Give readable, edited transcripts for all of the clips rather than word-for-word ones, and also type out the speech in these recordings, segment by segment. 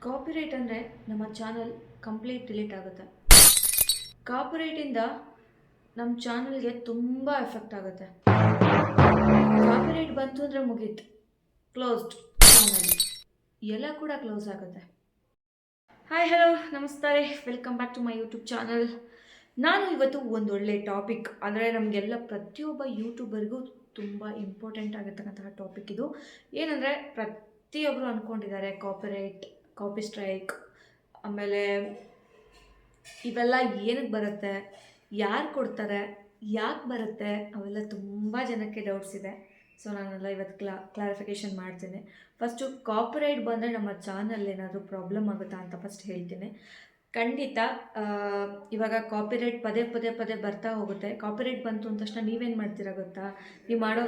Copyright ಅಂದರೆ ನಮ್ಮ channel complete delete ಆಗುತ್ತೆ. ಕಾಪಿರೈಟಿಂದ ನಮ್ಮ ಚಾನಲ್ಗೆ ತುಂಬ ಎಫೆಕ್ಟ್ ಆಗುತ್ತೆ. ಕಾಪಿರೈಟ್ ಬಂತು ಅಂದರೆ ಮುಗೀತು, ಕ್ಲೋಸ್ಡ್ ಚಾನಲ್ ಎಲ್ಲ ಕೂಡ ಕ್ಲೋಸ್ ಆಗುತ್ತೆ. ಹಾಯ್ ಹಲೋ ನಮಸ್ತೆ, welcome back to my YouTube channel. ನಾನು ಇವತ್ತು ಒಂದು ಒಳ್ಳೆ ಟಾಪಿಕ್, ಅಂದರೆ ನಮಗೆಲ್ಲ ಪ್ರತಿಯೊಬ್ಬ ಯೂಟ್ಯೂಬರ್ಗೂ ತುಂಬ ಇಂಪಾರ್ಟೆಂಟ್ ಆಗಿರ್ತಕ್ಕಂತಹ ಟಾಪಿಕ್ ಇದು. ಏನಂದರೆ ಪ್ರತಿಯೊಬ್ಬರು ಅಂದ್ಕೊಂಡಿದ್ದಾರೆ ಕಾಪಿರೈಟ್, ಕಾಪಿ ಸ್ಟ್ರೈಕ್, ಆಮೇಲೆ ಇವೆಲ್ಲ ಏನಕ್ಕೆ ಬರುತ್ತೆ, ಯಾರು ಕೊಡ್ತಾರೆ, ಯಾಕೆ ಬರುತ್ತೆ, ಅವೆಲ್ಲ ತುಂಬ ಜನಕ್ಕೆ ಡೌಟ್ಸ್ ಇದೆ. ಸೊ ನಾನೆಲ್ಲ ಇವತ್ತು ಕ್ಲಾರಿಫಿಕೇಷನ್ ಮಾಡ್ತೀನಿ. ಫಸ್ಟು ಕಾಪಿರೈಟ್ ಬಂದರೆ ನಮ್ಮ ಚಾನಲ್ ಏನಾದರೂ ಪ್ರಾಬ್ಲಮ್ ಆಗುತ್ತಾ ಅಂತ ಫಸ್ಟ್ ಹೇಳ್ತೀನಿ. ಖಂಡಿತ ಇವಾಗ ಕಾಪಿರೈಟ್ ಪದೇ ಪದೇ ಪದೇ ಬರ್ತಾ ಹೋಗುತ್ತೆ. ಕಾಪಿರೈಟ್ ಬಂತು ಅಂದ ತಕ್ಷಣ ನೀವೇನು ಮಾಡ್ತೀರಾ ಗೊತ್ತಾ? ನೀವು ಮಾಡೋ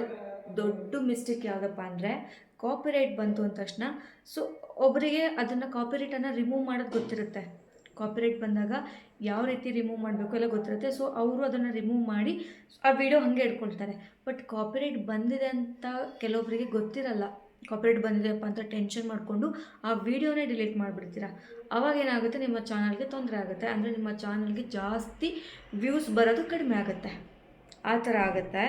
ದೊಡ್ಡ ಮಿಸ್ಟೇಕ್ ಯಾವುದಪ್ಪ ಅಂದರೆ, ಕಾಪಿರೈಟ್ ಬಂತು ಅಂದ ತಕ್ಷಣ ಸೊ ಒಬ್ಬರಿಗೆ ಅದನ್ನು ಕಾಪಿರೈಟನ್ನು ರಿಮೂವ್ ಮಾಡೋದು ಗೊತ್ತಿರುತ್ತೆ. ಕಾಪಿರೈಟ್ ಬಂದಾಗ ಯಾವ ರೀತಿ ರಿಮೂವ್ ಮಾಡಬೇಕು ಎಲ್ಲ ಗೊತ್ತಿರುತ್ತೆ. ಸೊ ಅವರು ಅದನ್ನು ರಿಮೂವ್ ಮಾಡಿ ಆ ವಿಡಿಯೋ ಹಾಗೆ ಇಟ್ಕೊಳ್ತಾರೆ. ಬಟ್ ಕಾಪಿರೈಟ್ ಬಂದಿದೆ ಅಂತ ಕೆಲವೊಬ್ಬರಿಗೆ ಗೊತ್ತಿರಲ್ಲ. ಕಾಪಿರೈಟ್ ಬಂದಿದೆಯಪ್ಪ ಅಂತ ಟೆನ್ಷನ್ ಮಾಡಿಕೊಂಡು ಆ ವಿಡಿಯೋನೇ ಡಿಲೀಟ್ ಮಾಡಿಬಿಡ್ತೀರಾ. ಅವಾಗ ಏನಾಗುತ್ತೆ, ನಿಮ್ಮ ಚಾನಲ್ಗೆ ತೊಂದರೆ ಆಗುತ್ತೆ. ಅಂದರೆ ನಿಮ್ಮ ಚಾನಲ್ಗೆ ಜಾಸ್ತಿ ವ್ಯೂಸ್ ಬರೋದು ಕಡಿಮೆ ಆಗುತ್ತೆ. ಆ ಥರ ಆಗುತ್ತೆ.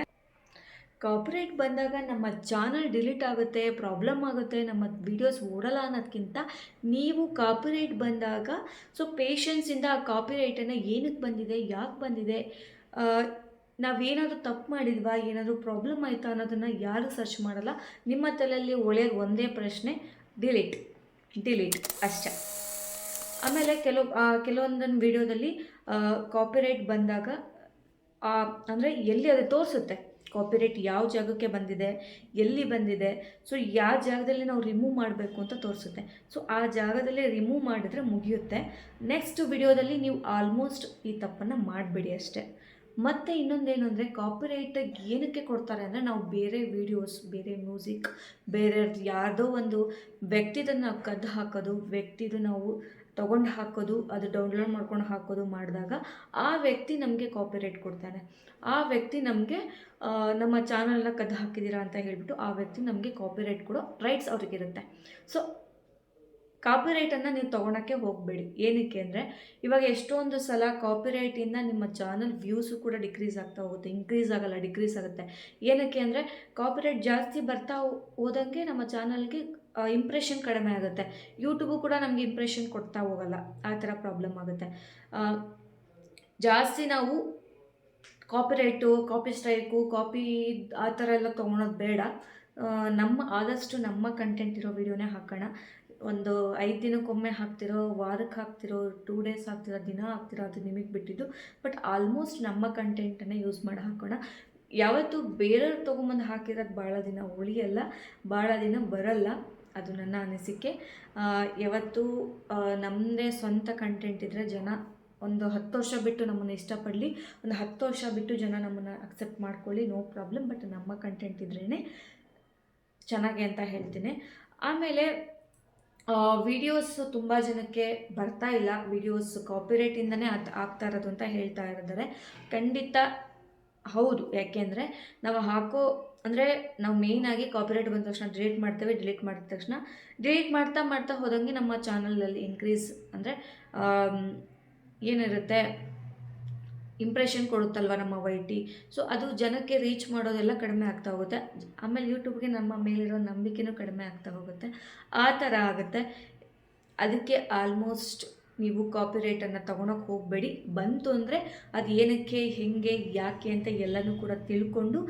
ಕಾಪಿರೈಟ್ ಬಂದಾಗ ನಮ್ಮ ಚಾನಲ್ ಡಿಲೀಟ್ ಆಗುತ್ತೆ, ಪ್ರಾಬ್ಲಮ್ ಆಗುತ್ತೆ, ನಮ್ಮ ವೀಡಿಯೋಸ್ ಓಡಲ್ಲ ಅನ್ನೋದಕ್ಕಿಂತ ನೀವು ಕಾಪಿರೈಟ್ ಬಂದಾಗ ಸೊ ಪೇಷನ್ಸಿಂದ ಆ ಕಾಪಿರೈಟನ್ನು ಏನಕ್ಕೆ ಬಂದಿದೆ, ಯಾಕೆ ಬಂದಿದೆ, ನಾವೇನಾದರೂ ತಪ್ಪು ಮಾಡಿದ್ವಾ, ಏನಾದರೂ ಪ್ರಾಬ್ಲಮ್ ಆಯಿತಾ ಅನ್ನೋದನ್ನು ಯಾರು ಸರ್ಚ್ ಮಾಡಲ್ಲ. ನಿಮ್ಮ ತಲೆಯಲ್ಲಿ ಒಳ್ಳೆಯ ಒಂದೇ ಪ್ರಶ್ನೆ, ಡಿಲೀಟ್ ಡಿಲೀಟ್ ಅಷ್ಟೇ. ಆಮೇಲೆ ಕೆಲವೊಂದೊಂದು ವಿಡಿಯೋದಲ್ಲಿ ಕಾಪಿರೈಟ್ ಬಂದಾಗ ಅಂದರೆ ಎಲ್ಲಿ ಅದು ತೋರಿಸುತ್ತೆ ಕಾಪಿರೈಟ್ ಯಾವ ಜಾಗಕ್ಕೆ ಬಂದಿದೆ, ಎಲ್ಲಿ ಬಂದಿದೆ, ಸೊ ಯಾವ ಜಾಗದಲ್ಲಿ ನಾವು ರಿಮೂವ್ ಮಾಡಬೇಕು ಅಂತ ತೋರಿಸುತ್ತೆ. ಸೊ ಆ ಜಾಗದಲ್ಲಿ ರಿಮೂವ್ ಮಾಡಿದರೆ ಮುಗಿಯುತ್ತೆ. ನೆಕ್ಸ್ಟ್ ವಿಡಿಯೋದಲ್ಲಿ ನೀವು ಆಲ್ಮೋಸ್ಟ್ ಈ ತಪ್ಪನ್ನು ಮಾಡಿಬಿಡಿ ಅಷ್ಟೇ. ಮತ್ತು ಇನ್ನೊಂದೇನು ಅಂದರೆ, ಕಾಪಿರೈಟ್ ಏನಕ್ಕೆ ಕೊಡ್ತಾರೆ ಅಂದರೆ, ನಾವು ಬೇರೆ ವೀಡಿಯೋಸ್, ಬೇರೆ ಮ್ಯೂಸಿಕ್, ಬೇರೆ ಯಾವುದೋ ಒಂದು ವ್ಯಕ್ತಿದನ್ನು ಕದ್ದು ಹಾಕೋದು, ವ್ಯಕ್ತಿದು ನಾವು ತೊಗೊಂಡು ಹಾಕೋದು, ಅದು ಡೌನ್ಲೋಡ್ ಮಾಡ್ಕೊಂಡು ಹಾಕೋದು ಮಾಡಿದಾಗ ಆ ವ್ಯಕ್ತಿ ನಮಗೆ ಕಾಪಿರೈಟ್ ಕೊಡ್ತಾನೆ. ಆ ವ್ಯಕ್ತಿ ನಮಗೆ ನಮ್ಮ ಚಾನಲ್ನ ಕದ್ದು ಹಾಕಿದ್ದೀರಾ ಅಂತ ಹೇಳಿಬಿಟ್ಟು ಆ ವ್ಯಕ್ತಿ ನಮಗೆ ಕಾಪಿರೈಟ್ ಕೊಡೋ ರೈಟ್ಸ್ ಅವ್ರಿಗಿರುತ್ತೆ. ಸೊ ಕಾಪಿರೈಟನ್ನು ನೀವು ತೊಗೊಳಕ್ಕೆ ಹೋಗಬೇಡಿ. ಏನಕ್ಕೆ ಅಂದರೆ, ಇವಾಗ ಎಷ್ಟೊಂದು ಸಲ ಕಾಪಿರೈಟಿಂದ ನಿಮ್ಮ ಚಾನಲ್ ವ್ಯೂಸು ಕೂಡ ಡಿಕ್ರೀಸ್ ಆಗ್ತಾ ಹೋಗುತ್ತೆ, ಇನ್ಕ್ರೀಸ್ ಆಗಲ್ಲ, ಡಿಕ್ರೀಸ್ ಆಗುತ್ತೆ. ಏನಕ್ಕೆ ಅಂದರೆ, ಕಾಪಿರೈಟ್ ಜಾಸ್ತಿ ಬರ್ತಾ ಹೋದಂಗೆ ನಮ್ಮ ಚಾನಲ್ಗೆ ಇಂಪ್ರೆಷನ್ ಕಡಿಮೆ ಆಗುತ್ತೆ. ಯೂಟ್ಯೂಬು ಕೂಡ ನಮಗೆ ಇಂಪ್ರೆಷನ್ ಕೊಡ್ತಾ ಹೋಗಲ್ಲ. ಆ ಥರ ಪ್ರಾಬ್ಲಮ್ ಆಗುತ್ತೆ. ಜಾಸ್ತಿ ನಾವು ಕಾಪಿರೈಟು, ಕಾಪಿ ಸ್ಟ್ರೈಕು, ಕಾಪಿ ಆ ಥರ ಎಲ್ಲ ತೊಗೊಳೋದು ಬೇಡ. ಆದಷ್ಟು ನಮ್ಮ ಕಂಟೆಂಟ್ ಇರೋ ವಿಡಿಯೋನೇ ಹಾಕೋಣ. ಒಂದು 5 ದಿನಕ್ಕೊಮ್ಮೆ ಹಾಕ್ತಿರೋ, ವಾರಕ್ಕೆ ಹಾಕ್ತಿರೋ, 2 ಡೇಸ್ ಹಾಕ್ತಿರೋ, ದಿನ ಹಾಕ್ತಿರೋ, ಅದು ನಿಮಗೆ ಬಿಟ್ಟಿದ್ದು. ಬಟ್ ಆಲ್ಮೋಸ್ಟ್ ನಮ್ಮ ಕಂಟೆಂಟನ್ನೇ ಯೂಸ್ ಮಾಡಿ ಹಾಕೋಣ. ಯಾವತ್ತೂ ಬೇರೆಯವ್ರು ತೊಗೊಂಬಂದು ಹಾಕಿರೋದು ಭಾಳ ದಿನ ಉಳಿಯಲ್ಲ, ಭಾಳ ದಿನ ಬರಲ್ಲ. ಅದು ನನ್ನ ಅನಿಸಿಕೆ. ಯಾವತ್ತೂ ನಮ್ಮದೇ ಸ್ವಂತ ಕಂಟೆಂಟ್ ಇದ್ದರೆ ಜನ ಒಂದು 10 ವರ್ಷ ಬಿಟ್ಟು ನಮ್ಮನ್ನು ಇಷ್ಟಪಡಲಿ, ಒಂದು 10 ವರ್ಷ ಬಿಟ್ಟು ಜನ ನಮ್ಮನ್ನು ಅಕ್ಸೆಪ್ಟ್ ಮಾಡ್ಕೊಳ್ಳಿ, ನೋ ಪ್ರಾಬ್ಲಮ್. ಬಟ್ ನಮ್ಮ ಕಂಟೆಂಟ್ ಇದ್ರೇ ಚೆನ್ನಾಗಿ ಅಂತ ಹೇಳ್ತೀನಿ. ಆಮೇಲೆ ವಿಡಿಯೋಸ್ ತುಂಬ ಜನಕ್ಕೆ ಬರ್ತಾ ಇಲ್ಲ, ವಿಡಿಯೋಸ್ ಕಾಪಿರೈಟಿಂದನೇ ಆಗ್ತಾ ಇರೋದು ಅಂತ ಹೇಳ್ತಾ ಇದ್ದಾರೆ. ಖಂಡಿತ ಹೌದು. ಯಾಕೆಂದರೆ ನಾವು ಹಾಕೋ ಅಂದರೆ ನಾವು ಮೇಯ್ನಾಗಿ ಕಾಪಿರೈಟ್ ಬಂದ ತಕ್ಷಣ ಡಿಲೀಟ್ ಮಾಡ್ತೇವೆ. ಡಿಲೀಟ್ ಮಾಡಿದ ತಕ್ಷಣ ಡಿಲೀಟ್ ಮಾಡ್ತಾ ಮಾಡ್ತಾ ಹೋದಂಗೆ ನಮ್ಮ ಚಾನಲಲ್ಲಿ ಇನ್ಕ್ರೀಸ್ ಅಂದರೆ ಏನಿರುತ್ತೆ, ಇಂಪ್ರೆಷನ್ ಕೊಡುತ್ತಲ್ವ ನಮ್ಮ ವೈಟಿ. ಸೊ ಅದು ಜನಕ್ಕೆ ರೀಚ್ ಮಾಡೋದೆಲ್ಲ ಕಡಿಮೆ ಆಗ್ತಾ ಹೋಗುತ್ತೆ. ಆಮೇಲೆ ಯೂಟ್ಯೂಬ್ಗೆ ನಮ್ಮ ಮೇಲಿರೋ ನಂಬಿಕೆನೂ ಕಡಿಮೆ ಆಗ್ತಾ ಹೋಗುತ್ತೆ. ಆ ಥರ ಆಗುತ್ತೆ. ಅದಕ್ಕೆ ಆಲ್ಮೋಸ್ಟ್ ನೀವು ಕಾಪಿರೈಟನ್ನು ತೊಗೊಳಕ್ಕೆ ಹೋಗಬೇಡಿ. ಬಂತು ಅಂದರೆ ಅದು ಏನಕ್ಕೆ, ಹೇಗೆ, ಯಾಕೆ ಅಂತ ಎಲ್ಲನೂ ಕೂಡ ತಿಳ್ಕೊಂಡು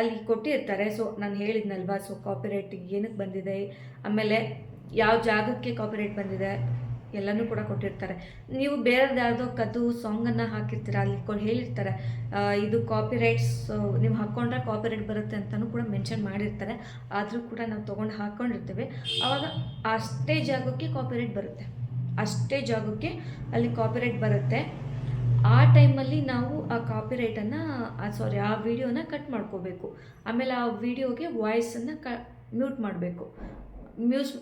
ಅಲ್ಲಿ ಕೊಟ್ಟಿರ್ತಾರೆ. ಸೊ ನಾನು ಹೇಳಿದ್ನಲ್ವಾ, ಸೊ ಕಾಪಿರೈಟ್ ಏನಕ್ಕೆ ಬಂದಿದೆ, ಆಮೇಲೆ ಯಾವ ಜಾಗಕ್ಕೆ ಕಾಪಿರೈಟ್ ಬಂದಿದೆ ಎಲ್ಲನೂ ಕೂಡ ಕೊಟ್ಟಿರ್ತಾರೆ. ನೀವು ಬೇರೆದು ಯಾವುದೋ ಕದ್ದು ಸಾಂಗನ್ನು ಹಾಕಿರ್ತೀರ, ಅಲ್ಲಿ ಹೇಳಿರ್ತಾರೆ ಇದು ಕಾಪಿರೈಟ್ಸ್, ನೀವು ಹಾಕ್ಕೊಂಡ್ರೆ ಕಾಪಿರೈಟ್ ಬರುತ್ತೆ ಅಂತಲೂ ಕೂಡ ಮೆನ್ಷನ್ ಮಾಡಿರ್ತಾರೆ. ಆದರೂ ಕೂಡ ನಾವು ತೊಗೊಂಡು ಹಾಕ್ಕೊಂಡಿರ್ತೇವೆ. ಆವಾಗ ಅಷ್ಟೇ ಜಾಗಕ್ಕೆ ಕಾಪಿರೈಟ್ ಬರುತ್ತೆ, ಅಷ್ಟೇ ಜಾಗಕ್ಕೆ ಅಲ್ಲಿ ಕಾಪಿರೈಟ್ ಬರುತ್ತೆ. ಆ ಟೈಮಲ್ಲಿ ನಾವು ಆ ಕಾಪಿರೈಟನ್ನು ಆ ವಿಡಿಯೋನ ಕಟ್ ಮಾಡ್ಕೋಬೇಕು. ಆಮೇಲೆ ಆ ವಿಡಿಯೋಗೆ ವಾಯ್ಸನ್ನು ಮ್ಯೂಟ್ ಮಾಡಬೇಕು.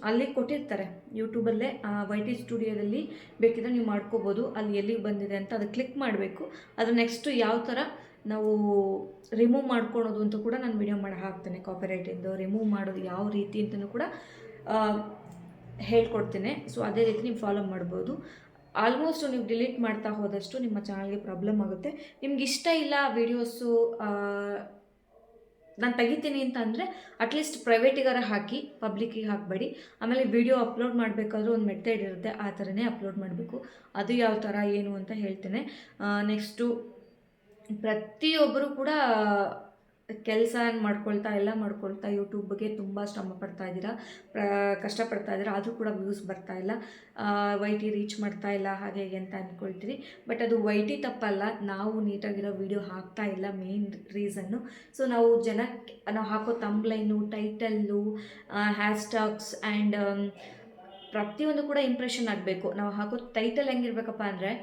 ಅಲ್ಲಿ ಕೊಟ್ಟಿರ್ತಾರೆ ಯೂಟ್ಯೂಬಲ್ಲೇ, ವೈಟಿ ಸ್ಟುಡಿಯೋದಲ್ಲಿ ಬೇಕಿದ್ರೆ ನೀವು ಮಾಡ್ಕೋಬೋದು. ಅಲ್ಲಿ ಎಲ್ಲಿಗೆ ಬಂದಿದೆ ಅಂತ ಅದು ಕ್ಲಿಕ್ ಮಾಡಬೇಕು. ಅದು ನೆಕ್ಸ್ಟು ಯಾವ ಥರ ನಾವು ರಿಮೂವ್ ಮಾಡ್ಕೊಳೋದು ಅಂತ ಕೂಡ ನಾನು ವಿಡಿಯೋ ಮಾಡಿ ಹಾಕ್ತೇನೆ. ಕಾಪಿರೈಟಿಂದು ರಿಮೂವ್ ಮಾಡೋದು ಯಾವ ರೀತಿ ಅಂತಲೂ ಕೂಡ ಹೇಳ್ಕೊಡ್ತೀನಿ. ಸೊ ಅದೇ ರೀತಿ ನೀವು ಫಾಲೋ ಮಾಡ್ಬೋದು. ಆಲ್ಮೋಸ್ಟ್ ನೀವು ಡಿಲೀಟ್ ಮಾಡ್ತಾ ಹೋದಷ್ಟು ನಿಮ್ಮ ಚಾನಲ್ಗೆ ಪ್ರಾಬ್ಲಮ್ ಆಗುತ್ತೆ. ನಿಮ್ಗೆ ಇಷ್ಟ ಇಲ್ಲ ವೀಡಿಯೋಸು ನಾನು ತೆಗಿತೀನಿ ಅಂತ ಅಂದರೆ ಅಟ್ಲೀಸ್ಟ್ ಪ್ರೈವೇಟಿಗಾರ ಹಾಕಿ, ಪಬ್ಲಿಕ್ಕಿಗೆ ಹಾಕಬೇಡಿ. ಆಮೇಲೆ ವಿಡಿಯೋ ಅಪ್ಲೋಡ್ ಮಾಡಬೇಕಾದ್ರೂ ಒಂದು ಮೆಥಡ್ ಇರುತ್ತೆ, ಆ ಥರನೇ ಅಪ್ಲೋಡ್ ಮಾಡಬೇಕು. ಅದು ಯಾವ ಥರ ಏನು ಅಂತ ಹೇಳ್ತೇನೆ. ನೆಕ್ಸ್ಟು ಪ್ರತಿಯೊಬ್ಬರು ಕೂಡ ಕೆಲಸ ಮಾಡ್ಕೊಳ್ತಾ ಯೂಟ್ಯೂಬ್ಗೆ ತುಂಬ ಶ್ರಮ ಪಡ್ತಾ ಇದ್ದೀರಾ, ಕಷ್ಟಪಡ್ತಾ ಇದ್ದೀರಾ, ಆದರೂ ಕೂಡ ವ್ಯೂಸ್ ಬರ್ತಾ ಇಲ್ಲ, YT ರೀಚ್ ಮಾಡ್ತಾ ಇಲ್ಲ, ಹಾಗೆ ಹೇಗೆ ಅಂತ ಅಂದ್ಕೊಳ್ತೀರಿ. ಬಟ್ ಅದು YT ತಪ್ಪಲ್ಲ, ನಾವು ನೀಟಾಗಿರೋ ವಿಡಿಯೋ ಹಾಕ್ತಾ ಇಲ್ಲ ಮೇನ್ ರೀಸನ್ನು. ಸೊ ನಾವು ಜನಕ್ಕೆ ನಾವು ಹಾಕೋ ತಂಬ್ಲೈನು, ಟೈಟಲ್ಲು, ಹ್ಯಾಶ್ಟ್ಯಾಗ್ಸ್ ಆ್ಯಂಡ್ ಪ್ರತಿಯೊಂದು ಕೂಡ ಇಂಪ್ರೆಷನ್ ಆಗಬೇಕು. ನಾವು ಹಾಕೋ ಟೈಟಲ್ ಹೆಂಗಿರ್ಬೇಕಪ್ಪ ಅಂದರೆ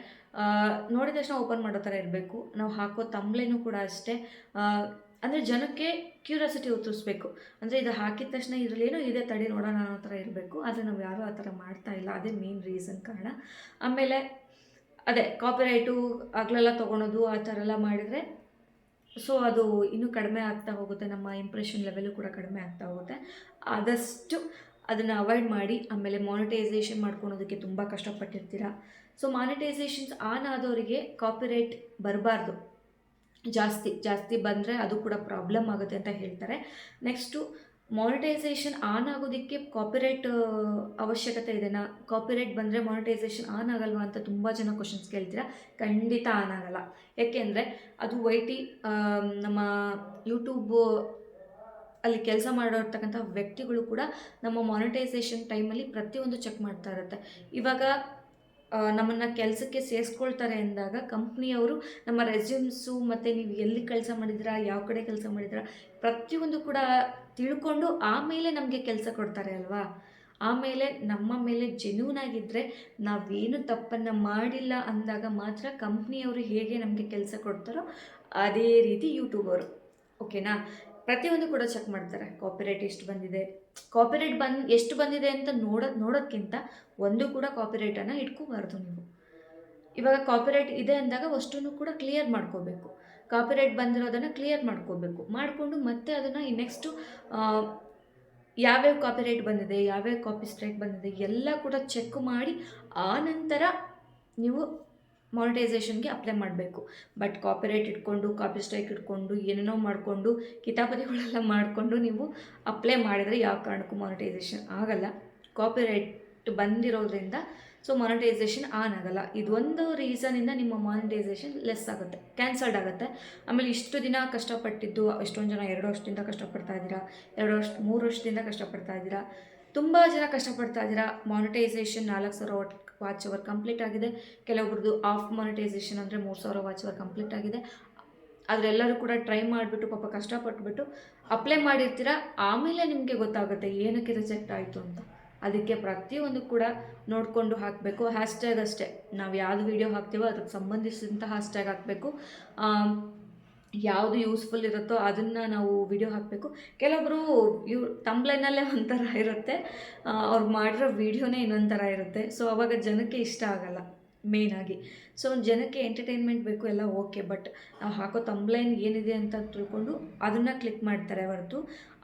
ನೋಡಿದ ತಕ್ಷಣ ಓಪನ್ ಮಾಡೋ ಥರ ಇರಬೇಕು. ನಾವು ಹಾಕೋ ತಂಬ್ಲೈನು ಕೂಡ ಅಷ್ಟೇ, ಅಂದರೆ ಜನಕ್ಕೆ ಕ್ಯೂರಿಯಾಸಿಟಿ ಉತ್ತರಿಸ್ಬೇಕು. ಅಂದರೆ ಇದು ಹಾಕಿದ ತಕ್ಷಣ ಇದರಲ್ಲೇನೋ ಇದೆ, ತಡಿ ನೋಡೋಣ ಅನ್ನೋ ಥರ ಇರಬೇಕು. ಆದರೆ ನಾವು ಯಾರೂ ಆ ಥರ ಮಾಡ್ತಾ ಇಲ್ಲ, ಅದೇ ಮೇನ್ ರೀಸನ್ ಕಾರಣ. ಆಮೇಲೆ ಅದೇ ಕಾಪಿರೈಟು ಆಗಲೆಲ್ಲ ತೊಗೊಳೋದು ಆ ಥರ ಎಲ್ಲ ಮಾಡಿದರೆ ಸೊ ಅದು ಇನ್ನೂ ಕಡಿಮೆ ಆಗ್ತಾ ಹೋಗುತ್ತೆ, ನಮ್ಮ ಇಂಪ್ರೆಷನ್ ಲೆವೆಲು ಕೂಡ ಕಡಿಮೆ ಆಗ್ತಾ ಹೋಗುತ್ತೆ. ಆದಷ್ಟು ಅದನ್ನು ಅವಾಯ್ಡ್ ಮಾಡಿ. ಆಮೇಲೆ ಮಾನಿಟೈಸೇಷನ್ ಮಾಡ್ಕೊಳೋದಕ್ಕೆ ತುಂಬ ಕಷ್ಟಪಟ್ಟಿರ್ತೀರ. ಸೊ ಮಾನಿಟೈಸೇಷನ್ಸ್ ಆನ್ ಆದವರಿಗೆ ಕಾಪಿರೈಟ್ ಬರಬಾರ್ದು. ಜಾಸ್ತಿ ಬಂದರೆ ಅದು ಕೂಡ ಪ್ರಾಬ್ಲಮ್ ಆಗುತ್ತೆ ಅಂತ ಹೇಳ್ತಾರೆ. ನೆಕ್ಸ್ಟು ಮಾನಿಟೈಸೇಷನ್ ಆನ್ ಆಗೋದಕ್ಕೆ ಕಾಪಿರೈಟ್ ಅವಶ್ಯಕತೆ ಇದೆನಾ, ಕಾಪಿರೈಟ್ ಬಂದರೆ ಮಾನಿಟೈಸೇಷನ್ ಆನ್ ಆಗಲ್ವಾ ಅಂತ ತುಂಬ ಜನ ಕ್ವಶನ್ಸ್ ಕೇಳ್ತೀರಾ. ಖಂಡಿತ ಆನ್ ಆಗಲ್ಲ. ಯಾಕೆಂದರೆ ಅದು YT ನಮ್ಮ ಯೂಟ್ಯೂಬು ಅಲ್ಲಿ ಕೆಲಸ ಮಾಡಿರ್ತಕ್ಕಂಥ ವ್ಯಕ್ತಿಗಳು ಕೂಡ ನಮ್ಮ ಮಾನಿಟೈಸೇಷನ್ ಟೈಮಲ್ಲಿ ಪ್ರತಿಯೊಂದು ಚೆಕ್ ಮಾಡ್ತಾ ಇರುತ್ತೆ. ಇವಾಗ ನಮ್ಮನ್ನು ಕೆಲಸಕ್ಕೆ ಸೇರಿಸ್ಕೊಳ್ತಾರೆ ಅಂದಾಗ ಕಂಪ್ನಿಯವರು ನಮ್ಮ ರೆಸ್ಯೂಮ್ಸು ಮತ್ತು ನೀವು ಎಲ್ಲಿ ಕೆಲಸ ಮಾಡಿದ್ದೀರಾ, ಯಾವ ಕಡೆ ಕೆಲಸ ಮಾಡಿದ್ದೀರಾ, ಪ್ರತಿಯೊಂದು ಕೂಡ ತಿಳ್ಕೊಂಡು ಆಮೇಲೆ ನಮಗೆ ಕೆಲಸ ಕೊಡ್ತಾರೆ ಅಲ್ವಾ. ಆಮೇಲೆ ನಮ್ಮ ಮೇಲೆ ಜೆನ್ಯೂನ್ ಆಗಿದ್ದರೆ, ನಾವೇನು ತಪ್ಪನ್ನು ಮಾಡಿಲ್ಲ ಅಂದಾಗ ಮಾತ್ರ ಕಂಪ್ನಿಯವರು ಹೇಗೆ ನಮಗೆ ಕೆಲಸ ಕೊಡ್ತಾರೋ ಅದೇ ರೀತಿ ಯೂಟ್ಯೂಬರು, ಓಕೆನಾ. ಪ್ರತಿಯೊಂದು ಕೂಡ ಚೆಕ್ ಮಾಡ್ತಾರೆ. ಕಾಪಿರೈಟ್ ಎಷ್ಟು ಬಂದಿದೆ, ಕಾಪಿರೈಟ್ ಎಷ್ಟು ಬಂದಿದೆ ಅಂತ ನೋಡೋದಕ್ಕಿಂತ ಒಂದು ಕೂಡ ಕಾಪಿರೈಟನ್ನು ಇಟ್ಕೋಬಾರ್ದು ನೀವು. ಇವಾಗ ಕಾಪಿರೈಟ್ ಇದೆ ಅಂದಾಗ ಅಷ್ಟನ್ನು ಕೂಡ ಕ್ಲಿಯರ್ ಮಾಡ್ಕೋಬೇಕು. ಕಾಪಿರೈಟ್ ಬಂದಿರೋದನ್ನು ಕ್ಲಿಯರ್ ಮಾಡಿಕೊಂಡು ಮತ್ತೆ ಅದನ್ನು ನೆಕ್ಸ್ಟು ಯಾವ್ಯಾವ ಕಾಪಿರೈಟ್ ಬಂದಿದೆ, ಯಾವ್ಯಾವ ಕಾಪಿ ಸ್ಟ್ರೈಕ್ ಬಂದಿದೆ ಎಲ್ಲ ಕೂಡ ಚೆಕ್ ಮಾಡಿ ಆ ನಂತರ ನೀವು ಮಾನಿಟೈಸೇಷನ್ಗೆ ಅಪ್ಲೈ ಮಾಡಬೇಕು. ಬಟ್ ಕಾಪಿರೈಟ್ ಇಟ್ಕೊಂಡು, ಕಾಪಿ ಸ್ಟ್ರೈಕ್ ಇಟ್ಕೊಂಡು, ಏನೇನೋ ಮಾಡಿಕೊಂಡು, ಕಿತಾಪತಿಗಳೆಲ್ಲ ಮಾಡಿಕೊಂಡು ನೀವು ಅಪ್ಲೈ ಮಾಡಿದರೆ ಯಾವ ಕಾರಣಕ್ಕೂ ಮಾನಿಟೈಸೇಷನ್ ಆಗಲ್ಲ. ಕಾಪಿರೈಟ್ ಬಂದಿರೋದ್ರಿಂದ ಸೊ ಮಾನಿಟೈಸೇಷನ್ ಆನ್ ಆಗಲ್ಲ. ಇದೊಂದು ರೀಸನಿಂದ ನಿಮ್ಮ ಮಾನಿಟೈಸೇಷನ್ ಲೆಸ್ ಆಗುತ್ತೆ, ಕ್ಯಾನ್ಸಲ್ಡ್ ಆಗುತ್ತೆ. ಆಮೇಲೆ ಇಷ್ಟು ದಿನ ಕಷ್ಟಪಟ್ಟಿದ್ದು, ಎಷ್ಟೊಂದು ಜನ 2 ವರ್ಷದಿಂದ ಕಷ್ಟಪಡ್ತಾ ಇದ್ದೀರಾ, 3 ವರ್ಷದಿಂದ ಕಷ್ಟಪಡ್ತಾ ಇದ್ದೀರಾ, ತುಂಬ ಜನ ಕಷ್ಟಪಡ್ತಾ ಇದ್ದೀರಾ. ಮಾನಿಟೈಸೇಷನ್ 4,000 ವಾಚ್ ಅವರ್ ಕಂಪ್ಲೀಟ್ ಆಗಿದೆ. ಕೆಲವೊಬ್ರದ್ದು ಆಫ್ ಮಾನಿಟೈಸೇಷನ್ ಅಂದರೆ 3,000 ವಾಚ್ ಅವರ್ ಕಂಪ್ಲೀಟ್ ಆಗಿದೆ. ಆದರೆ ಎಲ್ಲರೂ ಕೂಡ ಟ್ರೈ ಮಾಡಿಬಿಟ್ಟು ಪಾಪ ಕಷ್ಟಪಟ್ಬಿಟ್ಟು ಅಪ್ಲೈ ಮಾಡಿರ್ತೀರ. ಆಮೇಲೆ ನಿಮಗೆ ಗೊತ್ತಾಗುತ್ತೆ ಏನಕ್ಕೆ ರಿಜೆಕ್ಟ್ ಆಯಿತು ಅಂತ. ಅದಕ್ಕೆ ಪ್ರತಿಯೊಂದು ಕೂಡ ನೋಡಿಕೊಂಡು ಹಾಕಬೇಕು. ಹ್ಯಾಶ್ಟ್ಯಾಗ್ ಅಷ್ಟೇ, ನಾವು ಯಾವುದು ವೀಡಿಯೋ ಹಾಕ್ತೀವೋ ಅದಕ್ಕೆ ಸಂಬಂಧಿಸಿದಂಥ ಹ್ಯಾಶ್ಟ್ಯಾಗ್ ಹಾಕಬೇಕು. ಯಾವುದು ಯೂಸ್ಫುಲ್ ಇರುತ್ತೋ ಅದನ್ನು ನಾವು ವಿಡಿಯೋ ಹಾಕಬೇಕು. ಕೆಲವೊಬ್ಬರು ತಂಬ್ಲೈನಲ್ಲೇ ಒಂಥರ ಇರುತ್ತೆ, ಅವ್ರು ಮಾಡಿರೋ ವೀಡಿಯೋನೇ ಇನ್ನೊಂದು ಥರ ಇರುತ್ತೆ. ಸೊ ಅವಾಗ ಜನಕ್ಕೆ ಇಷ್ಟ ಆಗಲ್ಲ ಮೇಯ್ನಾಗಿ. ಸೊ ಜನಕ್ಕೆ ಎಂಟರ್ಟೈನ್ಮೆಂಟ್ ಬೇಕು, ಎಲ್ಲ ಓಕೆ. ಬಟ್ ನಾವು ಹಾಕೋ ತಂಬ್ಲೈನ್ ಏನಿದೆ ಅಂತ ತಿಳ್ಕೊಂಡು ಅದನ್ನು ಕ್ಲಿಕ್ ಮಾಡ್ತಾರೆ ಹೊರತು,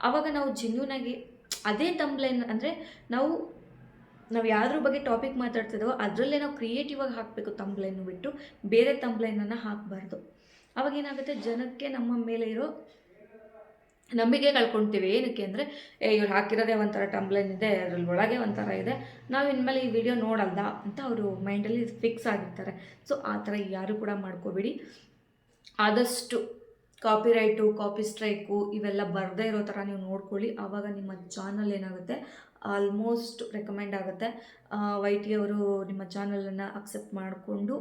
ಆವಾಗ ನಾವು ಜೆನ್ಯೂನಾಗಿ ಅದೇ ತಂಬ್ಲೈನ್ ಅಂದರೆ ನಾವು ಯಾವ್ದ್ರ ಬಗ್ಗೆ ಟಾಪಿಕ್ ಮಾತಾಡ್ತಿದ್ದೋ ಅದರಲ್ಲೇ ನಾವು ಕ್ರಿಯೇಟಿವ್ ಆಗಿ ಹಾಕಬೇಕು. ತಂಬ್ಲೈನ್ ಬಿಟ್ಟು ಬೇರೆ ತಂಬ್ಲೈನನ್ನು ಹಾಕಬಾರ್ದು. ಅವಾಗೇನಾಗುತ್ತೆ, ಜನಕ್ಕೆ ನಮ್ಮ ಮೇಲೆ ಇರೋ ನಂಬಿಕೆ ಕಳ್ಕೊಳ್ತೀವಿ. ಏನಕ್ಕೆ ಅಂದರೆ ಇವ್ರು ಹಾಕಿರೋದೇ ಒಂಥರ ಟಂಬ್ಲೈನ್ ಇದೆ, ಅದ್ರಲ್ಲಿ ಒಳಗೆ ಒಂಥರ ಇದೆ, ನಾವು ಇನ್ಮೇಲೆ ಈ ವಿಡಿಯೋ ನೋಡಲ್ಲ ಅಂತ ಅವರು ಮೈಂಡಲ್ಲಿ ಫಿಕ್ಸ್ ಆಗಿರ್ತಾರೆ. ಸೊ ಆ ಥರ ಯಾರು ಕೂಡ ಮಾಡ್ಕೋಬೇಡಿ. ಆದಷ್ಟು ಕಾಪಿರೈಟು, ಕಾಪಿ ಸ್ಟ್ರೈಕು ಇವೆಲ್ಲ ಬರದೇ ಇರೋ ಥರ ನೀವು ನೋಡ್ಕೊಳ್ಳಿ. ಆವಾಗ ನಿಮ್ಮ ಚಾನಲ್ ಏನಾಗುತ್ತೆ, ಆಲ್ಮೋಸ್ಟ್ ರೆಕಮೆಂಡ್ ಆಗುತ್ತೆ. YT ಅವರು ನಿಮ್ಮ ಚಾನಲನ್ನು ಅಕ್ಸೆಪ್ಟ್ ಮಾಡಿಕೊಂಡು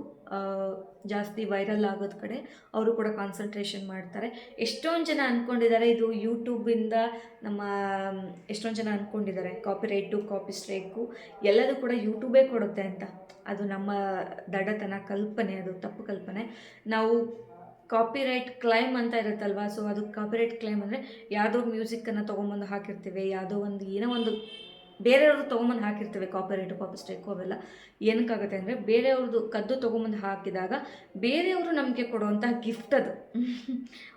ಜಾಸ್ತಿ ವೈರಲ್ ಆಗೋದ ಕಡೆ ಅವರು ಕೂಡ ಕಾನ್ಸಂಟ್ರೇಷನ್ ಮಾಡ್ತಾರೆ. ಎಷ್ಟೊಂದು ಜನ ಅಂದ್ಕೊಂಡಿದ್ದಾರೆ ಇದು ಯೂಟ್ಯೂಬಿಂದ ಎಷ್ಟೊಂದು ಜನ ಅಂದ್ಕೊಂಡಿದ್ದಾರೆ ಕಾಪಿರೈಟು, ಕಾಪಿ ಸ್ಟ್ರೈಕು ಎಲ್ಲದೂ ಕೂಡ ಯೂಟ್ಯೂಬೇ ಕೊಡುತ್ತೆ ಅಂತ. ಅದು ನಮ್ಮ ದಡ್ಡತನ, ಕಲ್ಪನೆ, ಅದು ತಪ್ಪು ಕಲ್ಪನೆ. ನಾವು ಕಾಪಿರೈಟ್ ಕ್ಲೈಮ್ ಅಂತ ಇರುತ್ತಲ್ವ, ಸೊ ಅದು ಕಾಪಿರೈಟ್ ಕ್ಲೈಮ್ ಅಂದರೆ ಯಾವುದೋ ಮ್ಯೂಸಿಕ್ಕನ್ನು ತೊಗೊಂಬಂದು ಹಾಕಿರ್ತೀವಿ, ಯಾವುದೋ ಏನೋ ಒಂದು ಬೇರೆಯವ್ರದ್ದು ತೊಗೊಂಬಂದು ಹಾಕಿರ್ತೀವಿ. ಕಾಪಿರೈಟು, ಕಾಪಿ ಸ್ಟ್ರೈಕು ಅವೆಲ್ಲ ಏನಕ್ಕಾಗುತ್ತೆ ಅಂದರೆ ಬೇರೆಯವ್ರದ್ದು ಕದ್ದು ತೊಗೊಂಬಂದು ಹಾಕಿದಾಗ ಬೇರೆಯವರು ನಮಗೆ ಕೊಡುವಂತಹ ಗಿಫ್ಟ್ ಅದು.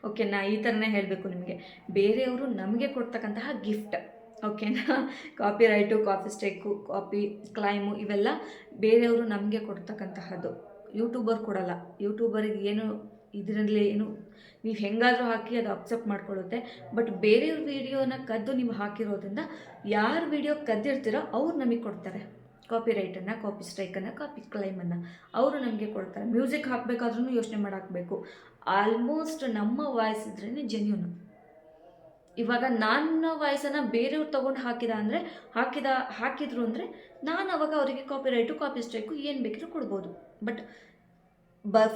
ಓಕೆನಾ, ಈ ಥರನೇ ಹೇಳಬೇಕು ನಿಮಗೆ. ಬೇರೆಯವರು ನಮಗೆ ಕೊಡ್ತಕ್ಕಂತಹ ಗಿಫ್ಟ್. ಓಕೆನಾ. Copyright, copy strike, copy claim ಇವೆಲ್ಲ ಬೇರೆಯವರು ನಮಗೆ ಕೊಡ್ತಕ್ಕಂತಹದ್ದು, ಯೂಟ್ಯೂಬರ್ ಕೊಡಲ್ಲ. ಯೂಟ್ಯೂಬರಿಗೆ ಏನು ಇದರಲ್ಲಿ ಏನು ನೀವು ಹೆಂಗಾದರೂ ಹಾಕಿ ಅದು ಅಕ್ಸೆಪ್ಟ್ ಮಾಡ್ಕೊಳ್ಳುತ್ತೆ. ಬಟ್ ಬೇರೆಯವ್ರ ವೀಡಿಯೋನ ಕದ್ದು ನೀವು ಹಾಕಿರೋದ್ರಿಂದ ಯಾರು ವೀಡಿಯೋ ಕದ್ದಿರ್ತೀರೋ ಅವ್ರು ನಮಗೆ ಕೊಡ್ತಾರೆ ಕಾಪಿ ರೈಟನ್ನು, ಕಾಪಿ ಸ್ಟ್ರೈಕನ್ನು, ಕಾಪಿ ಕ್ಲೈಮನ್ನು ಅವರು ನಮಗೆ ಕೊಡ್ತಾರೆ. ಮ್ಯೂಸಿಕ್ ಹಾಕಬೇಕಾದ್ರೂ ಯೋಚನೆ ಮಾಡಿ ಹಾಕಬೇಕು. ಆಲ್ಮೋಸ್ಟ್ ನಮ್ಮ ವಾಯ್ಸ್ ಇದ್ರೇ ಜೆನ್ಯೂನು. ಇವಾಗ ನನ್ನ ವಾಯ್ಸನ್ನು ಬೇರೆಯವ್ರು ತೊಗೊಂಡು ಹಾಕಿದ್ರು ಅಂದರೆ ನಾನು ಅವಾಗ ಅವರಿಗೆ ಕಾಪಿ ರೈಟು, ಕಾಪಿ ಸ್ಟ್ರೈಕು ಏನು ಬೇಕಿದ್ರೂ ಕೊಡ್ಬೋದು. ಬಟ್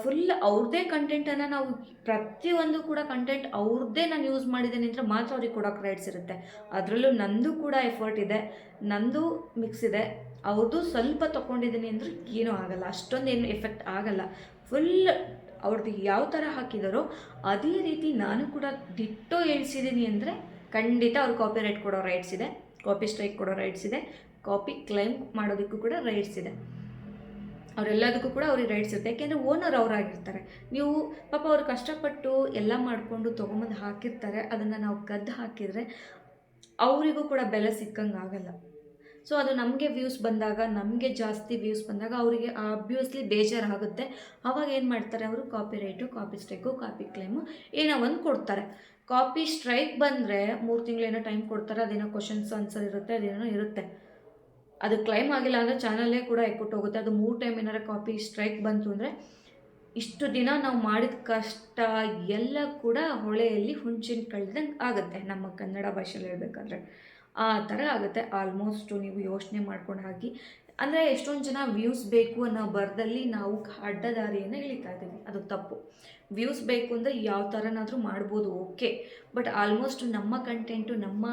ಫುಲ್ ಅವ್ರದ್ದೇ ಕಂಟೆಂಟನ್ನು ನಾವು ಪ್ರತಿಯೊಂದು ಕೂಡ ಕಂಟೆಂಟ್ ಅವ್ರದ್ದೇ ನಾನು ಯೂಸ್ ಮಾಡಿದ್ದೇನೆ ಅಂದರೆ ಮಾತ್ರ ಅವ್ರಿಗೆ ಕೊಡೋಕೆ ರೈಟ್ಸ್ ಇರುತ್ತೆ. ಅದರಲ್ಲೂ ನಂದು ಕೂಡ ಎಫರ್ಟ್ ಇದೆ, ನಂದು ಮಿಕ್ಸ್ ಇದೆ, ಅವ್ರದ್ದು ಸ್ವಲ್ಪ ತೊಗೊಂಡಿದ್ದೀನಿ ಅಂದರೆ ಏನೂ ಆಗಲ್ಲ, ಅಷ್ಟೊಂದೇನು ಎಫೆಕ್ಟ್ ಆಗಲ್ಲ. ಫುಲ್ ಅವ್ರದ್ದು ಯಾವ ಥರ ಹಾಕಿದಾರೋ ಅದೇ ರೀತಿ ನಾನು ಕೂಡ ಡಿಟ್ಟೋ ಹೇಳ್ಸಿದ್ದೀನಿ ಅಂದರೆ ಖಂಡಿತ ಅವ್ರು ಕಾಪಿ ರೈಟ್ ಕೊಡೋ ರೈಟ್ಸ್ ಇದೆ, ಕಾಪಿ ಸ್ಟ್ರೈಕ್ ಕೊಡೋ ರೈಟ್ಸ್ ಇದೆ, ಕಾಪಿ ಕ್ಲೈಮ್ ಮಾಡೋದಕ್ಕೂ ಕೂಡ ರೈಟ್ಸ್ ಇದೆ. ಅವರೆಲ್ಲದಕ್ಕೂ ಕೂಡ ಅವ್ರಿಗೆ ರೈಟ್ಸ್ ಇರುತ್ತೆ. ಯಾಕೆಂದರೆ ಓನರ್ ಅವರಾಗಿರ್ತಾರೆ. ನೀವು ಪಾಪ ಅವ್ರು ಕಷ್ಟಪಟ್ಟು ಎಲ್ಲ ಮಾಡಿಕೊಂಡು ತೊಗೊಂಬಂದು ಹಾಕಿರ್ತಾರೆ, ಅದನ್ನು ನಾವು ಕದ್ದು ಹಾಕಿದರೆ ಅವರಿಗೂ ಕೂಡ ಬೆಲೆ ಸಿಕ್ಕಂಗೆ ಆಗಲ್ಲ. ಸೊ ಅದು ನಮಗೆ ವ್ಯೂಸ್ ಬಂದಾಗ, ನಮಗೆ ಜಾಸ್ತಿ ವ್ಯೂಸ್ ಬಂದಾಗ ಅವರಿಗೆ ಆಬ್ವಿಯಸ್ಲಿ ಬೇಜಾರಾಗುತ್ತೆ. ಆವಾಗ ಏನು ಮಾಡ್ತಾರೆ ಅವರು, copyright, copy strike, copy claim ಏನೋ ಒಂದು ಕೊಡ್ತಾರೆ. ಕಾಪಿ ಸ್ಟ್ರೈಕ್ ಬಂದರೆ 3 ತಿಂಗಳೇನೋ ಟೈಮ್ ಕೊಡ್ತಾರೆ, ಅದೇನೋ ಕ್ವಶನ್ಸ್ ಆನ್ಸರ್ ಇರುತ್ತೆ, ಅದೇನೋ ಇರುತ್ತೆ. ಅದು ಕ್ಲೈಮ್ ಆಗಿಲ್ಲ ಅಂದರೆ ಚಾನಲ್ಲೇ ಕೂಡ ಹೋಗುತ್ತೆ. ಅದು 3 ಟೈಮ್ ಏನಾರು ಕಾಪಿ ಸ್ಟ್ರೈಕ್ ಬಂತು ಅಂದರೆ ಇಷ್ಟು ದಿನ ನಾವು ಮಾಡಿದ ಕಷ್ಟ ಎಲ್ಲ ಕೂಡ ಹೊಳೆಯಲ್ಲಿ ಹುಂಚಿನ ಕಳೆದಂಗೆ ಆಗುತ್ತೆ, ನಮ್ಮ ಕನ್ನಡ ಭಾಷೆಯಲ್ಲಿ ಹೇಳಬೇಕಾದ್ರೆ ಆ ಥರ ಆಗುತ್ತೆ. ಆಲ್ಮೋಸ್ಟು ನೀವು ಯೋಚನೆ ಮಾಡ್ಕೊಂಡು ಹಾಕಿ. ಅಂದರೆ ಎಷ್ಟೊಂದು ಜನ ವ್ಯೂಸ್ ಬೇಕು ಅನ್ನೋ ಬರದಲ್ಲಿ ನಾವು ಅಡ್ಡದಾರಿಯನ್ನು ಇಳಿತಾ ಇದ್ದೀವಿ, ಅದು ತಪ್ಪು. ವ್ಯೂಸ್ ಬೇಕು ಅಂದರೆ ಯಾವ ಥರನಾದರೂ ಮಾಡ್ಬೋದು, ಓಕೆ. ಬಟ್ ಆಲ್ಮೋಸ್ಟ್ ನಮ್ಮ ಕಂಟೆಂಟು, ನಮ್ಮ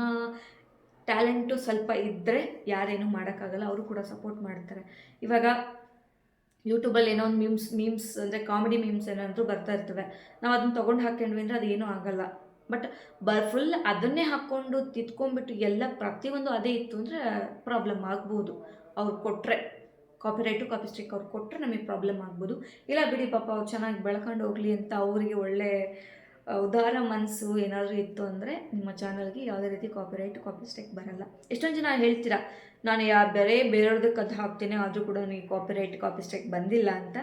ಟ್ಯಾಲೆಂಟು ಸ್ವಲ್ಪ ಇದ್ದರೆ ಯಾರೇನೂ ಮಾಡೋಕ್ಕಾಗಲ್ಲ, ಅವರು ಕೂಡ ಸಪೋರ್ಟ್ ಮಾಡ್ತಾರೆ. ಇವಾಗ ಯೂಟ್ಯೂಬಲ್ಲಿ ಏನೋ ಒಂದು ಮೀಮ್ಸ್ ಅಂದರೆ ಕಾಮಿಡಿ ಮೀಮ್ಸ್ ಏನಾದರೂ ಬರ್ತಾ ಇರ್ತವೆ, ನಾವು ಅದನ್ನು ತೊಗೊಂಡು ಹಾಕ್ಕೊಂಡ್ವಿ ಅಂದರೆ ಅದೇನೂ ಆಗಲ್ಲ. ಬಟ್ ಫುಲ್ ಅದನ್ನೇ ಹಾಕ್ಕೊಂಡು ತಿತ್ಕೊಂಡ್ಬಿಟ್ಟು ಎಲ್ಲ ಪ್ರತಿಯೊಂದು ಅದೇ ಇತ್ತು ಅಂದರೆ ಪ್ರಾಬ್ಲಮ್ ಆಗ್ಬೋದು. ಅವ್ರು ಕೊಟ್ಟರೆ ಕಾಪಿ ರೈಟು, ಕಾಪಿ ಸ್ಟ್ರೈಕ್ ಅವ್ರು ಕೊಟ್ಟರೆ ನಮಗೆ ಪ್ರಾಬ್ಲಮ್ ಆಗ್ಬೋದು. ಇಲ್ಲ ಬಿಡಿ ಪಾಪ ಅವ್ರು ಚೆನ್ನಾಗಿ ಬೆಳ್ಕೊಂಡು ಹೋಗಲಿ ಅಂತ ಅವರಿಗೆ ಒಳ್ಳೆ ಉದಾರ ಮನಸ್ಸು ಏನಾದರೂ ಇತ್ತು ಅಂದರೆ ನಿಮ್ಮ ಚಾನಲ್ಗೆ ಯಾವುದೇ ರೀತಿ ಕಾಪಿ ರೈಟ್, ಕಾಪಿ ಸ್ಟ್ರೈಕ್ ಬರಲ್ಲ. ಎಷ್ಟೊಂದು ಜನ ಹೇಳ್ತೀರಾ, ನಾನು ಬೇರೆಯವ್ರದ್ದು ಕದ್ದು ಹಾಕ್ತೇನೆ ಆದರೂ ಕೂಡ ನನಗೆ ಕಾಪಿ ರೈಟ್, ಕಾಪಿ ಸ್ಟ್ರೈಕ್ ಬಂದಿಲ್ಲ ಅಂತ.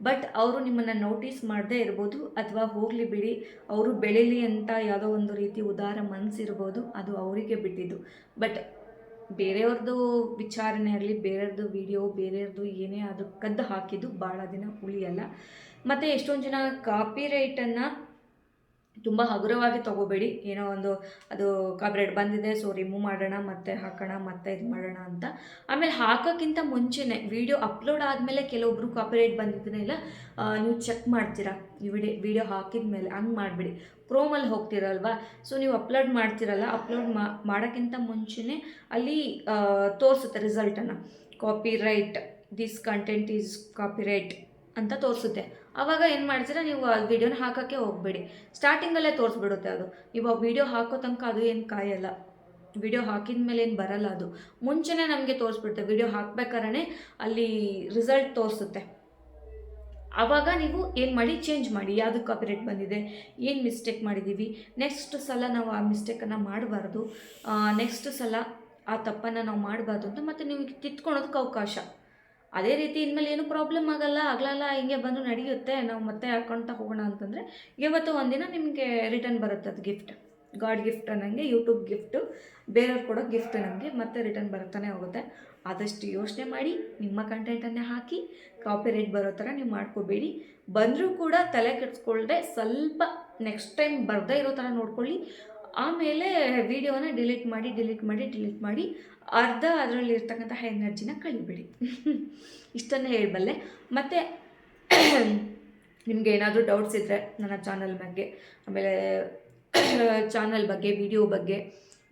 ಬಟ್ ಅವರು ನಿಮ್ಮನ್ನು ನೋಟಿಸ್ ಮಾಡದೇ ಇರ್ಬೋದು, ಅಥವಾ ಹೋಗಲಿ ಬಿಡಿ ಅವರು ಬೆಳೀಲಿ ಅಂತ ಯಾವುದೋ ಒಂದು ರೀತಿ ಉದಾರ ಮನಸ್ಸಿರ್ಬೋದು, ಅದು ಅವರಿಗೆ ಬಿಟ್ಟಿದ್ದು. ಬಟ್ ಬೇರೆಯವ್ರದ್ದು ವಿಚಾರಣೆ ಆಗಲಿ, ಬೇರೆಯವ್ರದ್ದು ವಿಡಿಯೋ, ಬೇರೆಯವ್ರದ್ದು ಏನೇ ಅದು ಕದ್ದು ಹಾಕಿದ್ದು ಭಾಳ ದಿನ ಉಳಿಯಲ್ಲ. ಮತ್ತು ಎಷ್ಟೊಂದು ಜನ ಕಾಪಿ ರೈಟನ್ನು ತುಂಬ ಹಗುರವಾಗಿ ತೊಗೋಬೇಡಿ. ಏನೋ ಒಂದು ಅದು ಕಾಪಿರೈಟ್ ಬಂದಿದೆ, ಸೊ ರಿಮೂವ್ ಮಾಡೋಣ, ಮತ್ತೆ ಹಾಕೋಣ, ಮತ್ತೆ ಇದು ಮಾಡೋಣ ಅಂತ. ಆಮೇಲೆ ಹಾಕೋಕ್ಕಿಂತ ಮುಂಚೆನೇ ವಿಡಿಯೋ ಅಪ್ಲೋಡ್ ಆದಮೇಲೆ ಕೆಲವೊಬ್ಬರು ಕಾಪಿರೈಟ್ ಬಂದಿದ್ದನ್ನೇ ಇಲ್ಲ ನೀವು ಚೆಕ್ ಮಾಡ್ತೀರಾ ಈ ವಿಡಿಯೋ ಹಾಕಿದ ಮೇಲೆ. ಹಂಗೆ ಮಾಡಿಬಿಡಿ. ಕ್ರೋಮಲ್ಲಿ ಹೋಗ್ತಿರಲ್ವಾ, ಸೊ ನೀವು ಅಪ್ಲೋಡ್ ಮಾಡ್ತಿರಲ್ಲ, ಅಪ್ಲೋಡ್ ಮಾಡೋಕ್ಕಿಂತ ಮುಂಚೆನೇ ಅಲ್ಲಿ ತೋರಿಸುತ್ತೆ ರಿಸಲ್ಟನ್ನು, copyright, this content is copyright ಅಂತ ತೋರಿಸುತ್ತೆ. ಆವಾಗ ಏನು ಮಾಡ್ತೀರಾ, ನೀವು ಆ ವಿಡಿಯೋನ ಹಾಕೋಕ್ಕೆ ಹೋಗಬೇಡಿ, ಸ್ಟಾರ್ಟಿಂಗಲ್ಲೇ ತೋರಿಸ್ಬಿಡುತ್ತೆ ಅದು. ಇವಾಗ ವಿಡಿಯೋ ಹಾಕೋ ತನಕ ಅದು ಏನು ಕಾಯಲ್ಲ, ವಿಡಿಯೋ ಹಾಕಿದ ಮೇಲೆ ಏನು ಬರಲ್ಲ, ಅದು ಮುಂಚೆನೇ ನಮಗೆ ತೋರಿಸ್ಬಿಡುತ್ತೆ. ವಿಡಿಯೋ ಹಾಕ್ಬೇಕಾದ್ರೆ ಅಲ್ಲಿ ರಿಸಲ್ಟ್ ತೋರಿಸುತ್ತೆ. ಆವಾಗ ನೀವು ಏನು ಮಾಡಿ, ಚೇಂಜ್ ಮಾಡಿ, ಯಾವುದು ಕಾಪಿರೈಟ್ ಬಂದಿದೆ, ಏನು ಮಿಸ್ಟೇಕ್ ಮಾಡಿದ್ದೀವಿ, ನೆಕ್ಸ್ಟ್ ಸಲ ನಾವು ಆ ಮಿಸ್ಟೇಕನ್ನು ಮಾಡಬಾರ್ದು, ನೆಕ್ಸ್ಟ್ ಸಲ ಆ ತಪ್ಪನ್ನು ನಾವು ಮಾಡಬಾರ್ದು ಅಂತ ಮತ್ತೆ ನೀವು ತಿದ್ಕೊಳೋದಕ್ಕೆ ಅವಕಾಶ. ಅದೇ ರೀತಿ ಇನ್ಮೇಲೆ ಏನು ಪ್ರಾಬ್ಲಮ್ ಆಗಲ್ಲ ಹಿಂಗೆ ಬಂದು ನಡೆಯುತ್ತೆ, ನಾವು ಮತ್ತೆ ಹಾಕ್ಕೊಳ್ತಾ ಹೋಗೋಣ ಅಂತಂದರೆ ಇವತ್ತು ಒಂದಿನ ನಿಮಗೆ ರಿಟರ್ನ್ ಬರುತ್ತೆ. ಅದು ಗಿಫ್ಟ್, ಗಾಡ್ ಗಿಫ್ಟ್ ಅನ್ನಂಗೆ, ಯೂಟ್ಯೂಬ್ ಗಿಫ್ಟು, ಬೇರೆಯವ್ರು ಕೊಡೋ ಗಿಫ್ಟ್ ನಮಗೆ ಮತ್ತೆ ರಿಟರ್ನ್ ಬರ್ತಾನೆ ಹೋಗುತ್ತೆ. ಆದಷ್ಟು ಯೋಚನೆ ಮಾಡಿ ನಿಮ್ಮ ಕಂಟೆಂಟನ್ನೇ ಹಾಕಿ, ಕಾಪಿರೈಟ್ ಬರೋ ಥರ ನೀವು ಮಾಡ್ಕೋಬೇಡಿ. ಬಂದರೂ ಕೂಡ ತಲೆ ಕೆಡಿಸ್ಕೊಳ್ದೆ ಸ್ವಲ್ಪ ನೆಕ್ಸ್ಟ್ ಟೈಮ್ ಬರದೇ ಇರೋ ಥರ ನೋಡ್ಕೊಳ್ಳಿ. ಆಮೇಲೆ ವಿಡಿಯೋನ ಡಿಲೀಟ್ ಮಾಡಿ ಅರ್ಧ ಅದರಲ್ಲಿ ಇರ್ತಕ್ಕಂತಹ ಎನರ್ಜಿನ ಕಳಿಬೇಡಿ. ಇಷ್ಟನ್ನೇ ಹೇಳಬಲ್ಲೆ. ಮತ್ತು ನಿಮಗೆ ಏನಾದರೂ ಡೌಟ್ಸ್ ಇದ್ದರೆ ನನ್ನ ಚಾನಲ್ ಬಗ್ಗೆ, ಆಮೇಲೆ ಚಾನಲ್ ಬಗ್ಗೆ, ವಿಡಿಯೋ ಬಗ್ಗೆ,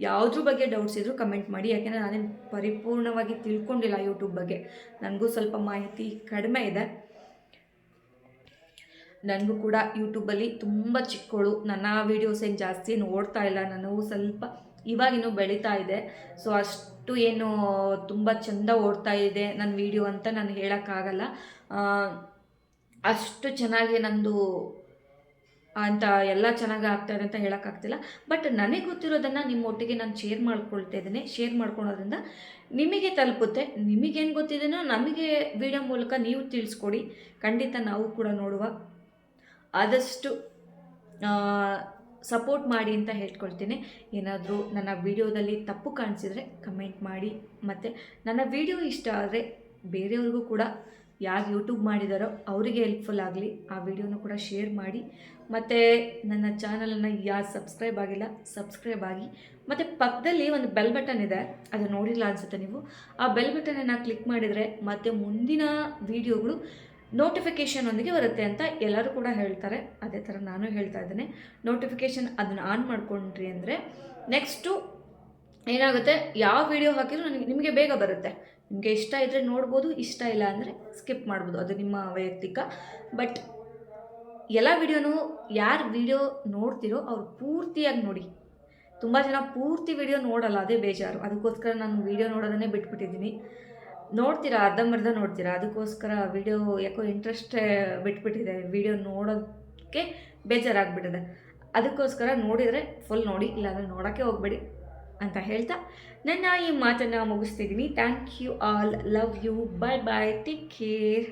ಯಾವುದ್ರ ಬಗ್ಗೆ ಡೌಟ್ಸ್ ಇದ್ದರೂ ಕಮೆಂಟ್ ಮಾಡಿ. ಯಾಕೆಂದರೆ ನಾನೇನು ಪರಿಪೂರ್ಣವಾಗಿ ತಿಳ್ಕೊಂಡಿಲ್ಲ ಯೂಟ್ಯೂಬ್ ಬಗ್ಗೆ, ನನಗೂ ಸ್ವಲ್ಪ ಮಾಹಿತಿ ಕಡಿಮೆ ಇದೆ. ನನಗೂ ಕೂಡ ಯೂಟ್ಯೂಬಲ್ಲಿ ತುಂಬ ಚಿಕ್ಕವಳು, ನನ್ನ ವೀಡಿಯೋಸ್ ಏನು ಜಾಸ್ತಿ ನೋಡ್ತಾ ಇಲ್ಲ, ನನಗೂ ಸ್ವಲ್ಪ ಇವಾಗಿನ್ನೂ ಬೆಳೀತಾ ಇದೆ. ಸೊ ಅಷ್ಟು ಏನು ತುಂಬ ಚೆಂದ ಓಡ್ತಾ ಇದೆ ನನ್ನ ವೀಡಿಯೋ ಅಂತ ನಾನು ಹೇಳೋಕ್ಕಾಗಲ್ಲ. ಅಷ್ಟು ಚೆನ್ನಾಗಿ ನಂದು ಅಂತ ಎಲ್ಲ ಚೆನ್ನಾಗಿ ಆಗ್ತಾಯಿದೆ ಅಂತ ಹೇಳೋಕ್ಕಾಗ್ತಿಲ್ಲ. ಬಟ್ ನನಗೆ ಗೊತ್ತಿರೋದನ್ನು ನಿಮ್ಮೊಟ್ಟಿಗೆ ನಾನು ಶೇರ್ ಮಾಡ್ಕೊಳ್ತಾ ಇದ್ದೀನಿ. ಶೇರ್ ಮಾಡ್ಕೊಳೋದ್ರಿಂದ ನಿಮಗೆ ತಲುಪುತ್ತೆ. ನಿಮಗೇನು ಗೊತ್ತಿದೆಯೋ ನಮಗೆ ವಿಡಿಯೋ ಮೂಲಕ ನೀವು ತಿಳಿಸ್ಕೊಡಿ. ಖಂಡಿತ ನಾವು ಕೂಡ ನೋಡುವ. ಆದಷ್ಟು ಸಪೋರ್ಟ್ ಮಾಡಿ ಅಂತ ಹೇಳ್ಕೊಳ್ತೀನಿ. ಏನಾದರೂ ನನ್ನ ವಿಡಿಯೋದಲ್ಲಿ ತಪ್ಪು ಕಾಣಿಸಿದರೆ ಕಮೆಂಟ್ ಮಾಡಿ. ಮತ್ತು ನನ್ನ ವಿಡಿಯೋ ಇಷ್ಟ ಆದರೆ ಬೇರೆಯವ್ರಿಗೂ ಕೂಡ ಯಾರು ಯೂಟ್ಯೂಬ್ ಮಾಡಿದಾರೋ ಅವರಿಗೆ ಹೆಲ್ಪ್ಫುಲ್ ಆಗಲಿ. ಆ ವಿಡಿಯೋನ ಕೂಡ ಶೇರ್ ಮಾಡಿ. ಮತ್ತು ನನ್ನ ಚಾನಲನ್ನು ಯಾರು ಸಬ್ಸ್ಕ್ರೈಬ್ ಆಗಿಲ್ಲ ಸಬ್ಸ್ಕ್ರೈಬ್ ಆಗಿ. ಮತ್ತು ಪಕ್ಕದಲ್ಲಿ ಒಂದು ಬೆಲ್ ಬಟನ್ ಇದೆ, ಅದು ನೋಡಿಲ್ಲ ಅನಿಸುತ್ತೆ ನೀವು. ಆ ಬೆಲ್ ಬಟನನ್ನು ಕ್ಲಿಕ್ ಮಾಡಿದರೆ ಮತ್ತು ಮುಂದಿನ ವೀಡಿಯೋಗಳು ನೋಟಿಫಿಕೇಷನ್ ಒಂದಿಗೆ ಬರುತ್ತೆ ಅಂತ ಎಲ್ಲರೂ ಕೂಡ ಹೇಳ್ತಾರೆ. ಅದೇ ಥರ ನಾನು ಹೇಳ್ತಾ ಇದ್ದೇನೆ. ನೋಟಿಫಿಕೇಷನ್ ಅದನ್ನು ಆನ್ ಮಾಡ್ಕೊಂಡ್ರಿ ಅಂದರೆ ನೆಕ್ಸ್ಟು ಏನಾಗುತ್ತೆ, ಯಾವ ವಿಡಿಯೋ ಹಾಕಿದ್ರು ನಿಮಗೆ ಬೇಗ ಬರುತ್ತೆ. ನಿಮಗೆ ಇಷ್ಟ ಇದ್ದರೆ ನೋಡ್ಬೋದು, ಇಷ್ಟ ಇಲ್ಲ ಅಂದರೆ ಸ್ಕಿಪ್ ಮಾಡ್ಬೋದು, ಅದು ನಿಮ್ಮ ವೈಯಕ್ತಿಕ. ಬಟ್ ಎಲ್ಲ ವಿಡಿಯೋನೂ ಯಾರು ವಿಡಿಯೋ ನೋಡ್ತಿರೋ ಅವ್ರು ಪೂರ್ತಿಯಾಗಿ ನೋಡಿ. ತುಂಬ ಜನ ಪೂರ್ತಿ ವಿಡಿಯೋ ನೋಡಲ್ಲ, ಅದೇ ಬೇಜಾರು. ಅದಕ್ಕೋಸ್ಕರ ನಾನು ವಿಡಿಯೋ ನೋಡೋದನ್ನೇ ಬಿಟ್ಬಿಟ್ಟಿದ್ದೀನಿ. ನೋಡ್ತೀರಾ, ಅರ್ಧಂಬರ್ಧ ನೋಡ್ತೀರಾ, ಅದಕ್ಕೋಸ್ಕರ ವಿಡಿಯೋ ಯಾಕೋ ಇಂಟ್ರೆಸ್ಟೇ ಬಿಟ್ಬಿಟ್ಟಿದೆ. ವಿಡಿಯೋ ನೋಡೋಕ್ಕೆ ಬೇಜಾರಾಗ್ಬಿಟ್ಟಿದೆ. ಅದಕ್ಕೋಸ್ಕರ ನೋಡಿದರೆ ಫುಲ್ ನೋಡಿ, ಇಲ್ಲಾಂದರೆ ನೋಡೋಕ್ಕೆ ಹೋಗಬೇಡಿ ಅಂತ ಹೇಳ್ತಾ ನನ್ನ ಈ ಮಾತನ್ನು ಮುಗಿಸ್ತಿದ್ದೀನಿ. Thank you all, love you, bye bye, take care.